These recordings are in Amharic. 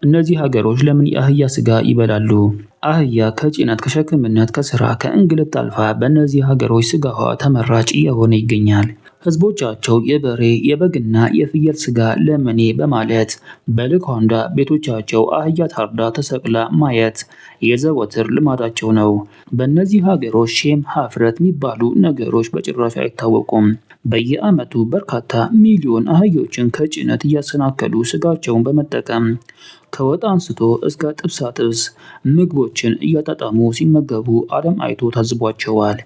እነዚህ ሀገሮች ለምን የአህያ ስጋ ይበላሉ? አህያ ከጭነት፣ ከሸክምነት፣ ከስራ፣ ከእንግልት አልፋ በእነዚህ ሀገሮች ስጋዋ ተመራጭ እየሆነ ይገኛል። ህዝቦቻቸው የበሬ፣ የበግና የፍየል ስጋ ለምኔ በማለት በልኳንዳ ቤቶቻቸው አህያ ታርዳ ተሰቅላ ማየት የዘወትር ልማዳቸው ነው። በእነዚህ ሀገሮች ሼም፣ ሀፍረት የሚባሉ ነገሮች በጭራሽ አይታወቁም። በየዓመቱ በርካታ ሚሊዮን አህዮችን ከጭነት እያሰናከሉ ስጋቸውን በመጠቀም ከወጥ አንስቶ እስከ ጥብሳ ጥብስ ምግቦችን እያጣጣሙ ሲመገቡ ዓለም አይቶ ታዝቧቸዋል።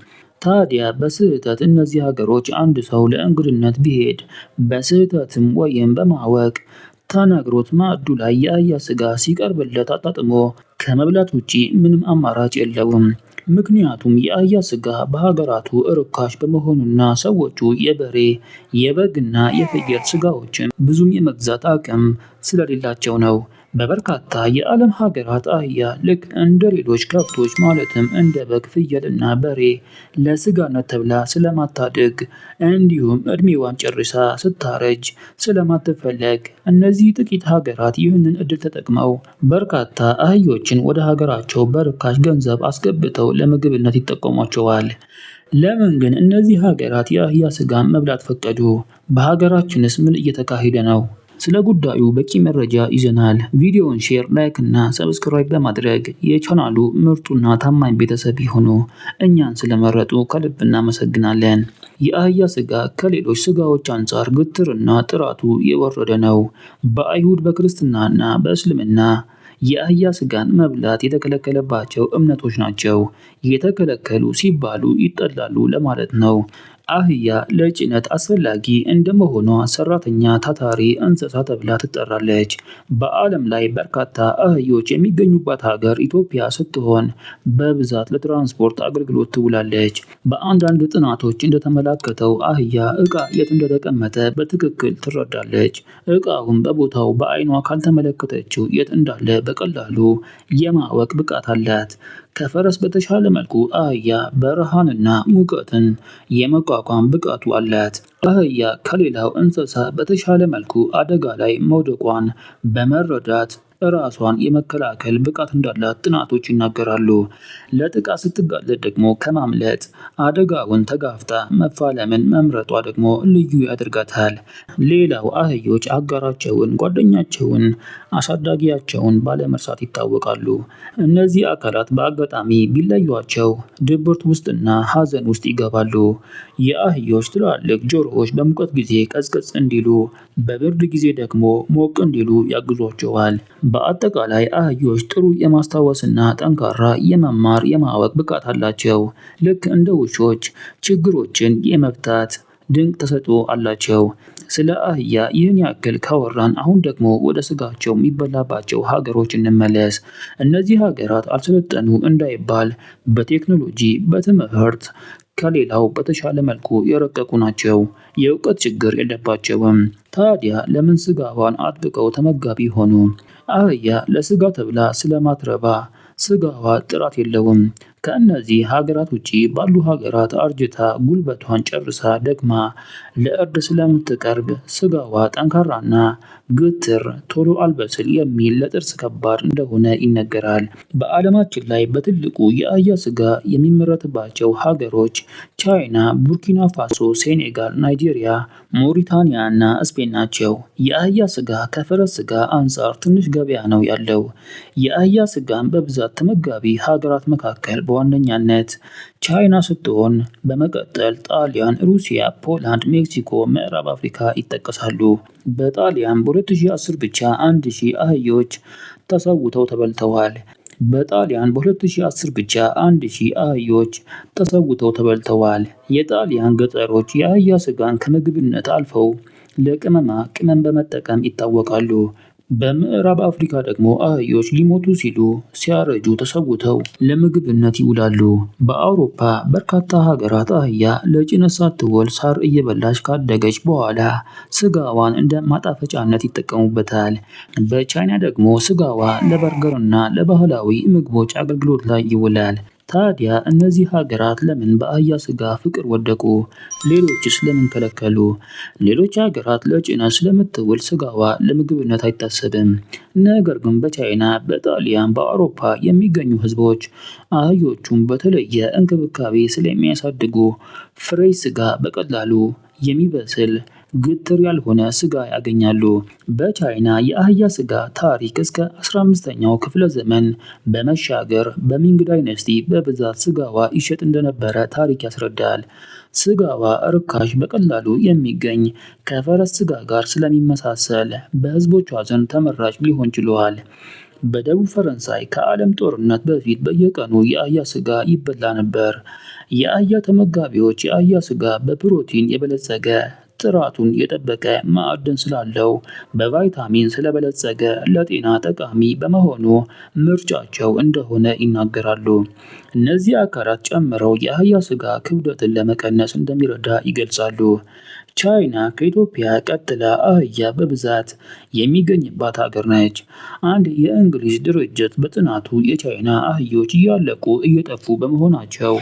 ታዲያ በስህተት እነዚህ ሀገሮች አንድ ሰው ለእንግድነት ቢሄድ በስህተትም ወይም በማወቅ ተነግሮት ማዕዱ ላይ የአህያ ስጋ ሲቀርብለት አጣጥሞ ከመብላት ውጪ ምንም አማራጭ የለውም። ምክንያቱም የአህያ ስጋ በሀገራቱ ርካሽ በመሆኑና ሰዎቹ የበሬ፣ የበግና የፍየል ስጋዎችን ብዙም የመግዛት አቅም ስለሌላቸው ነው። በበርካታ የዓለም ሀገራት አህያ ልክ እንደ ሌሎች ከብቶች ማለትም እንደ በግ፣ ፍየልና በሬ ለስጋነት ተብላ ስለማታድግ እንዲሁም እድሜዋን ጨርሳ ስታረጅ ስለማትፈለግ እነዚህ ጥቂት ሀገራት ይህንን እድል ተጠቅመው በርካታ አህዮችን ወደ ሀገራቸው በርካሽ ገንዘብ አስገብተው ለምግብነት ይጠቀሟቸዋል። ለምን ግን እነዚህ ሀገራት የአህያ ስጋን መብላት ፈቀዱ? በሀገራችንስ ምን እየተካሄደ ነው? ስለ ጉዳዩ በቂ መረጃ ይዘናል። ቪዲዮውን ሼር፣ ላይክ እና ሰብስክራይብ በማድረግ የቻናሉ ምርጡና ታማኝ ቤተሰብ ይሁኑ። እኛን ስለመረጡ ከልብ እናመሰግናለን። የአህያ ስጋ ከሌሎች ስጋዎች አንጻር ግትርና ጥራቱ የወረደ ነው። በአይሁድ፣ በክርስትናና በእስልምና የአህያ ስጋን መብላት የተከለከለባቸው እምነቶች ናቸው። የተከለከሉ ሲባሉ ይጠላሉ ለማለት ነው። አህያ ለጭነት አስፈላጊ እንደመሆኗ ሰራተኛ ታታሪ እንስሳ ተብላ ትጠራለች። በዓለም ላይ በርካታ አህዮች የሚገኙባት ሀገር ኢትዮጵያ ስትሆን በብዛት ለትራንስፖርት አገልግሎት ትውላለች። በአንዳንድ ጥናቶች እንደተመላከተው አህያ ዕቃ የት እንደተቀመጠ በትክክል ትረዳለች። ዕቃውን በቦታው በዓይኗ ካልተመለከተችው የት እንዳለ በቀላሉ የማወቅ ብቃት አላት። ከፈረስ በተሻለ መልኩ አህያ በረሃንና ሙቀትን የመቋቋም ብቃቱ አላት። አህያ ከሌላው እንስሳ በተሻለ መልኩ አደጋ ላይ መውደቋን በመረዳት ራሷን የመከላከል ብቃት እንዳላት ጥናቶች ይናገራሉ። ለጥቃት ስትጋለጥ ደግሞ ከማምለጥ አደጋውን ተጋፍጣ መፋለምን መምረጧ ደግሞ ልዩ ያደርጋታል። ሌላው አህዮች አጋራቸውን፣ ጓደኛቸውን፣ አሳዳጊያቸውን ባለመርሳት ይታወቃሉ። እነዚህ አካላት በአጋጣሚ ቢለዩዋቸው ድብርት ውስጥና ሀዘን ውስጥ ይገባሉ። የአህዮች ትላልቅ ጆሮዎች በሙቀት ጊዜ ቀዝቀዝ እንዲሉ፣ በብርድ ጊዜ ደግሞ ሞቅ እንዲሉ ያግዟቸዋል። በአጠቃላይ አህዮች ጥሩ የማስታወስና ጠንካራ የመማር የማወቅ ብቃት አላቸው። ልክ እንደ ውሾች ችግሮችን የመፍታት ድንቅ ተሰጥኦ አላቸው። ስለ አህያ ይህን ያክል ካወራን አሁን ደግሞ ወደ ስጋቸው የሚበላባቸው ሀገሮች እንመለስ። እነዚህ ሀገራት አልሰለጠኑ እንዳይባል በቴክኖሎጂ፣ በትምህርት ከሌላው በተሻለ መልኩ የረቀቁ ናቸው። የእውቀት ችግር የለባቸውም። ታዲያ ለምን ስጋዋን አጥብቀው ተመጋቢ ሆኑ? አህያ ለስጋ ተብላ ስለማትረባ ስጋዋ ጥራት የለውም። ከእነዚህ ሀገራት ውጪ ባሉ ሀገራት አርጅታ ጉልበቷን ጨርሳ ደግማ ለእርድ ስለምትቀርብ ስጋዋ ጠንካራና ግትር፣ ቶሎ አልበስል የሚል ለጥርስ ከባድ እንደሆነ ይነገራል። በዓለማችን ላይ በትልቁ የአህያ ስጋ የሚመረትባቸው ሀገሮች ቻይና፣ ቡርኪና ፋሶ፣ ሴኔጋል፣ ናይጄሪያ፣ ሞሪታኒያ እና ስፔን ናቸው። የአህያ ስጋ ከፈረስ ስጋ አንጻር ትንሽ ገበያ ነው ያለው። የአህያ ስጋን በብዛት ተመጋቢ ሀገራት መካከል በዋነኛነት ቻይና ስትሆን በመቀጠል ጣሊያን፣ ሩሲያ፣ ፖላንድ፣ ሜክሲኮ፣ ምዕራብ አፍሪካ ይጠቀሳሉ። በጣሊያን በ2010 ብቻ 1000 አህዮች ተሰውተው ተበልተዋል። በጣሊያን በ2010 ብቻ 1000 አህዮች ተሰውተው ተበልተዋል። የጣሊያን ገጠሮች የአህያ ስጋን ከምግብነት አልፈው ለቅመማ ቅመም በመጠቀም ይታወቃሉ። በምዕራብ አፍሪካ ደግሞ አህዮች ሊሞቱ ሲሉ ሲያረጁ ተሰውተው ለምግብነት ይውላሉ። በአውሮፓ በርካታ ሀገራት አህያ ለጭነት ሳትውል ሳር እየበላች ካደገች በኋላ ስጋዋን እንደ ማጣፈጫነት ይጠቀሙበታል። በቻይና ደግሞ ስጋዋ ለበርገርና ለባህላዊ ምግቦች አገልግሎት ላይ ይውላል። ታዲያ እነዚህ ሀገራት ለምን በአህያ ስጋ ፍቅር ወደቁ? ሌሎችስ ለምን ከለከሉ? ሌሎች ሀገራት ለጭነት ስለምትውል ስጋዋ ለምግብነት አይታሰብም። ነገር ግን በቻይና፣ በጣሊያን፣ በአውሮፓ የሚገኙ ህዝቦች አህዮቹን በተለየ እንክብካቤ ስለሚያሳድጉ ፍሬሽ ስጋ በቀላሉ የሚበስል ግትር ያልሆነ ስጋ ያገኛሉ። በቻይና የአህያ ስጋ ታሪክ እስከ 15ኛው ክፍለ ዘመን በመሻገር በሚንግ ዳይነስቲ በብዛት ስጋዋ ይሸጥ እንደነበረ ታሪክ ያስረዳል። ስጋዋ ርካሽ፣ በቀላሉ የሚገኝ ከፈረስ ስጋ ጋር ስለሚመሳሰል በህዝቦቿ ዘንድ ተመራጭ ሊሆን ችሏል። በደቡብ ፈረንሳይ ከዓለም ጦርነት በፊት በየቀኑ የአህያ ስጋ ይበላ ነበር። የአህያ ተመጋቢዎች የአህያ ስጋ በፕሮቲን የበለጸገ፣ ጥራቱን የጠበቀ ማዕድን ስላለው፣ በቫይታሚን ስለበለጸገ ለጤና ጠቃሚ በመሆኑ ምርጫቸው እንደሆነ ይናገራሉ። እነዚህ አካላት ጨምረው የአህያ ስጋ ክብደትን ለመቀነስ እንደሚረዳ ይገልጻሉ። ቻይና ከኢትዮጵያ ቀጥላ አህያ በብዛት የሚገኝባት ሀገር ነች። አንድ የእንግሊዝ ድርጅት በጥናቱ የቻይና አህዮች እየጠፉ በመሆናቸው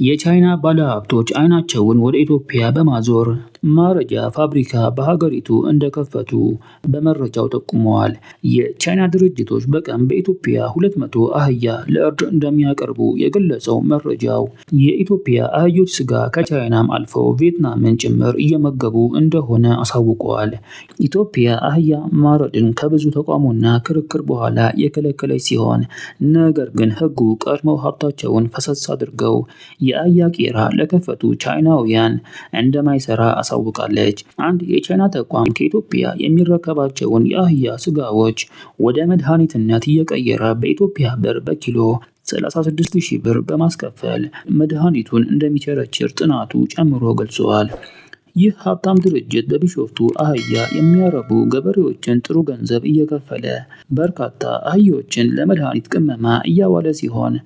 የቻይና ባለሀብቶች አይናቸውን ወደ ኢትዮጵያ በማዞር ማረጃ ፋብሪካ በሀገሪቱ እንደከፈቱ በመረጃው ጠቁመዋል። የቻይና ድርጅቶች በቀን በኢትዮጵያ 200 አህያ ለእርድ እንደሚያቀርቡ የገለጸው መረጃው የኢትዮጵያ አህዮች ስጋ ከቻይናም አልፈው ቪየትናምን ጭምር እየመገቡ እንደሆነ አሳውቀዋል። ኢትዮጵያ አህያ ማረድን ከብዙ ተቃውሞና ክርክር በኋላ የከለከለች ሲሆን፣ ነገር ግን ሕጉ ቀድመው ሀብታቸውን ፈሰስ አድርገው የአህያ ቄራ ለከፈቱ ቻይናውያን እንደማይሰራ አሳውቃለች። አንድ የቻይና ተቋም ከኢትዮጵያ የሚረከባቸውን የአህያ ስጋዎች ወደ መድኃኒትነት እየቀየረ በኢትዮጵያ ብር በኪሎ 36,000 ብር በማስከፈል መድኃኒቱን እንደሚቸረችር ጥናቱ ጨምሮ ገልጿል። ይህ ሀብታም ድርጅት በቢሾፍቱ አህያ የሚያረቡ ገበሬዎችን ጥሩ ገንዘብ እየከፈለ በርካታ አህዮችን ለመድኃኒት ቅመማ እያዋለ ሲሆን፣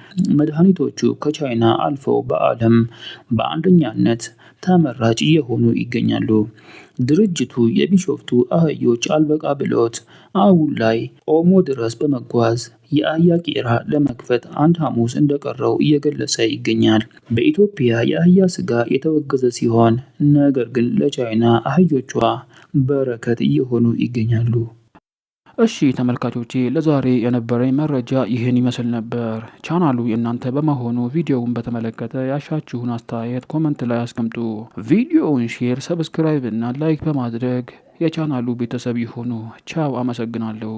መድኃኒቶቹ ከቻይና አልፈው በዓለም በአንደኛነት ተመራጭ እየሆኑ ይገኛሉ። ድርጅቱ የቢሾፍቱ አህዮች አልበቃ ብሎት አሁን ላይ ኦሞ ድረስ በመጓዝ የአህያ ቄራ ለመክፈት አንድ ሐሙስ እንደቀረው እየገለጸ ይገኛል። በኢትዮጵያ የአህያ ስጋ የተወገዘ ሲሆን፣ ነገር ግን ለቻይና አህዮቿ በረከት እየሆኑ ይገኛሉ። እሺ ተመልካቾቼ፣ ለዛሬ የነበረኝ መረጃ ይህን ይመስል ነበር። ቻናሉ የእናንተ በመሆኑ ቪዲዮውን በተመለከተ ያሻችሁን አስተያየት ኮመንት ላይ አስቀምጡ። ቪዲዮውን ሼር፣ ሰብስክራይብ እና ላይክ በማድረግ የቻናሉ ቤተሰብ ይሁኑ። ቻው፣ አመሰግናለሁ።